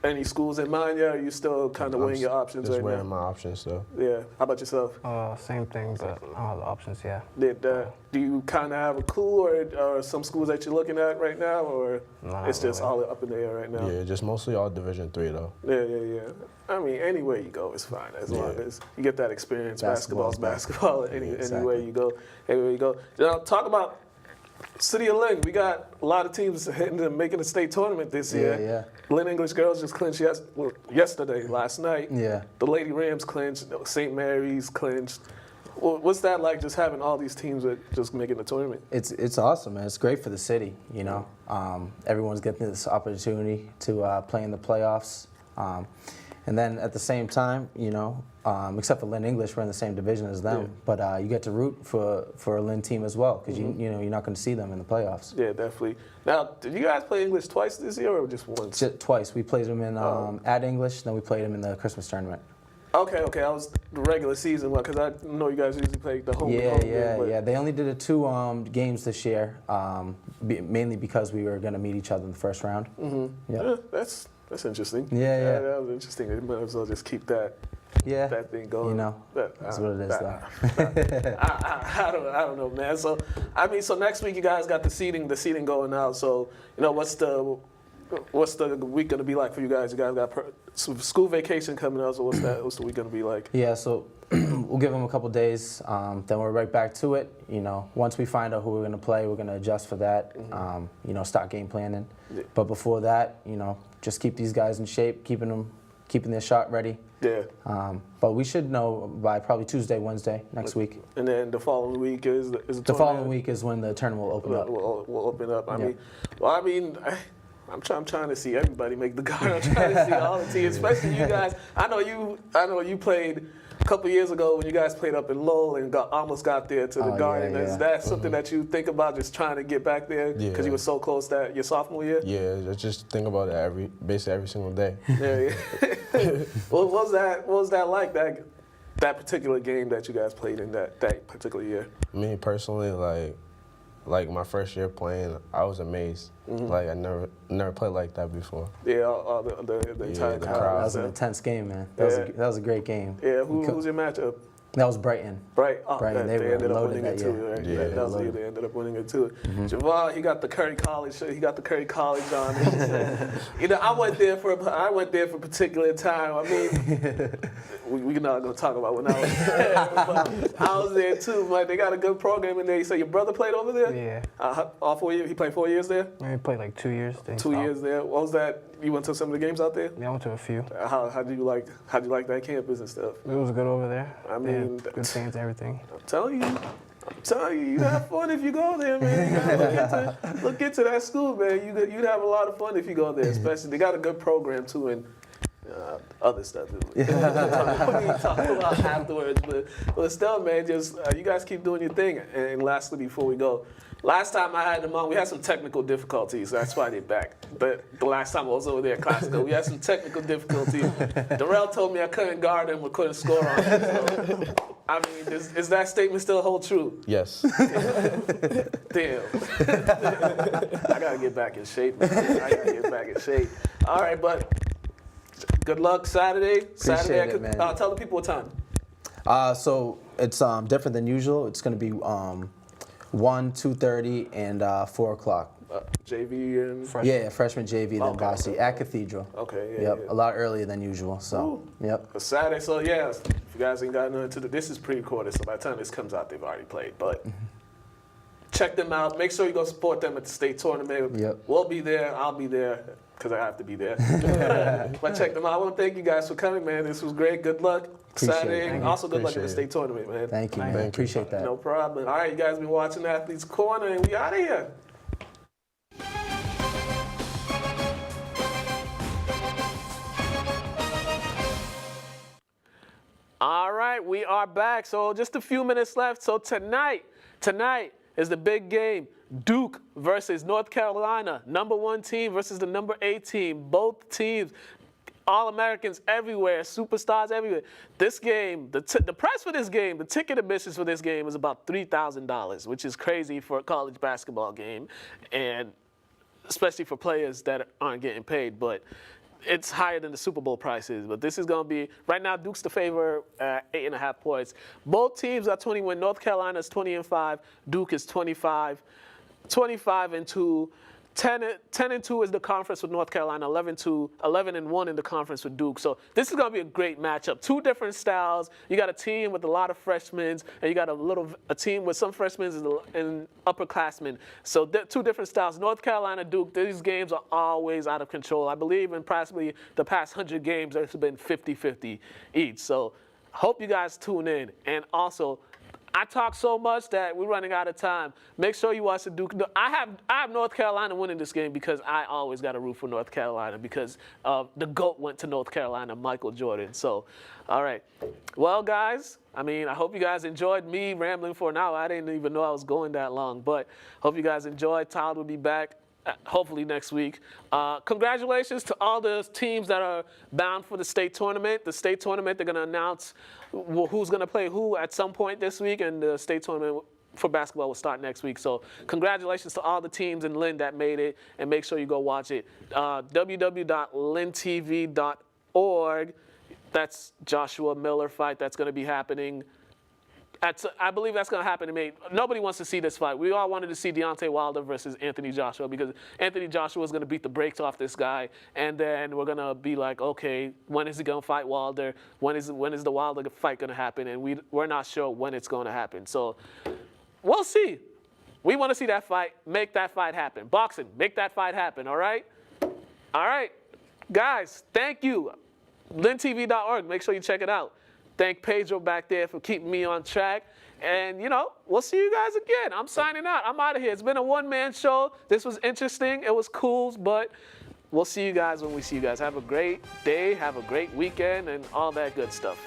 Any schools in mind yet? Or are you still kind of weighing your options Just right weighing now? my options still. Yeah. How about yourself? Same thing, but I don't have the options, yeah. Do you kind of have a clue, or some schools that you're looking at right now, or Nah, it's just really. all up in the air right now? Yeah, just mostly all Division III though. Yeah. I mean, anywhere you go is fine as long as you get that experience. Basketball's basketball. Anywhere you go, anywhere you go. Now, talk about City of Lynn. We got a lot of teams heading to making the state tournament this year. Yeah. Lynn English girls just clinched yesterday, last night. Yeah. The Lady Rams clinched. St. Mary's clinched. What's that like, just having all these teams that just making the tournament? It's awesome, man. It's great for the city, you know. Everyone's getting this opportunity to play in the playoffs. And then at the same time, you know, except for Lynn English, we're in the same division as them. Yeah. But you get to root for a Lynn team as well, because you know you're not going to see them in the playoffs. Yeah, definitely. Now, did you guys play English twice this year, or just once? Just twice. We played them in at English, then we played them in the Christmas tournament. Okay. I was the regular season one, because I know you guys usually play the home game. Yeah. They only did 2 games this year, mainly because we were going to meet each other in the first round. Yeah, that's interesting. Yeah. That was interesting. You might as well just keep that thing going. You know, that's what it is, though. I don't know, man. So, I mean, so next week you guys got the seating going out. So, you know, what's the week going to be like for you guys? You guys got school vacation coming up, so what's the week going to be like? Yeah, so we'll give them a couple days, then we're right back to it. You know, once we find out who we're going to play, we're going to adjust for that, you know, start game planning. Yeah. But before that, you know, just keep these guys in shape, keeping their shot ready. Yeah. But we should know by probably Tuesday, Wednesday next week. And then the following week is the tournament? The following week is when the tournament will open up. Will open up. I mean, I'm trying to see everybody make the Garden. I'm trying to see all the teams, especially you guys. I know you played a couple years ago when you guys played up in Lowell and almost got there to the Garden. Yeah. Is that something that you think about, just trying to get back there because you were so close that your sophomore year? Yeah, I just think about it basically every single day. Yeah. What was that like, that particular game that you guys played in that particular year? Me personally, like my first year playing, I was amazed. Like I never played like that before. Yeah, all the entire crowd. That was an intense game, man. That was a great game. Yeah, who's your matchup? That was Brighton. Brighton. They ended up winning that it too, right? Yeah, They ended up winning it too. Javon, he got the Curry College. He got the Curry College on. You know, I went there for a particular time. I mean, we're not gonna talk about when I was there, but I was there too. But they got a good program in there. You say your brother played over there? Yeah. All 4 years. He played 4 years there. Yeah, he played like 2 years. 2 years there. What was that? You went to some of the games out there? Yeah, I went to a few. How do you like that campus and stuff? It was good over there. I mean, good fans, everything. I'm telling you, you have fun if you go there, man. You gotta look into that school, man. You'd have a lot of fun if you go there, especially they got a good program too, and other stuff. We talk about afterwards, but still, man, just you guys keep doing your thing. And lastly, before we go, last time I had them on, we had some technical difficulties. That's why they're back. But the last time I was over there at Classical, we had some technical difficulties. Darrell told me I couldn't guard him or couldn't score on him. So, I mean, is that statement still hold true? Yes. Damn. I gotta get back in shape, man. All right, but good luck Saturday. Appreciate it, man. Tell the people what time. So it's different than usual. It's going to be 1, 2:30, and 4 o'clock. JV and freshman. Yeah, freshman JV, then varsity at Cathedral. Okay, yeah. A lot earlier than usual. So, Saturday. So yeah, if you guys ain't got nothing to do, this is pre-recorded. So by the time this comes out, they've already played. But check them out. Make sure you go support them at the state tournament. We'll be there. I'll be there because I have to be there. But check them out. I want to thank you guys for coming, man. This was great. Good luck Saturday. And also good luck in the state tournament, man. Thank you, man. Appreciate that. No problem. All right, you guys been watching Athletes Corner, and we out of here. All right, we are back. So just a few minutes left. So tonight is the big game. Duke versus North Carolina. #1 team versus the #8 team. Both teams, All-Americans everywhere, superstars everywhere. This game, the price for this game, the ticket admissions for this game is about $3,000, which is crazy for a college basketball game. And especially for players that aren't getting paid. But it's higher than the Super Bowl prices. But this is going to be, right now, Duke's the favorite at 8.5 points. Both teams are 20-win. North Carolina is 20-5. Duke is 25-2. 10-2 is the conference with North Carolina, 11-1 in the conference with Duke. So this is going to be a great matchup. Two different styles. You got a team with a lot of freshmen, and you got a team with some freshmen and upperclassmen. So two different styles. North Carolina, Duke, these games are always out of control. I believe in possibly the past 100 games, there's been 50-50 each. So hope you guys tune in. And also, I talk so much that we're running out of time. Make sure you watch the Duke. I have North Carolina winning this game because I always got to root for North Carolina because the GOAT went to North Carolina, Michael Jordan. So, all right. Well, guys, I hope you guys enjoyed me rambling for an hour. I didn't even know I was going that long, but hope you guys enjoyed. Todd will be back hopefully next week. Congratulations to all the teams that are bound for the state tournament. The state tournament, they're going to announce who's going to play who at some point this week, and the state tournament for basketball will start next week. So congratulations to all the teams in Lynn that made it, and make sure you go watch it. www.lyntv.org. That's Joshua Miller fight that's going to be happening. I believe that's going to happen to me. Nobody wants to see this fight. We all wanted to see Deontay Wilder versus Anthony Joshua because Anthony Joshua is going to beat the brakes off this guy, and then we're going to be like, okay, when is he going to fight Wilder? When is the Wilder fight going to happen? And we're not sure when it's going to happen. So we'll see. We want to see that fight. Make that fight happen. Boxing, make that fight happen, all right? All right. Guys, thank you. LynnTV.org. Make sure you check it out. Thank Pedro back there for keeping me on track. And, we'll see you guys again. I'm signing out. I'm out of here. It's been a one-man show. This was interesting. It was cool, but we'll see you guys when we see you guys. Have a great day. Have a great weekend and all that good stuff.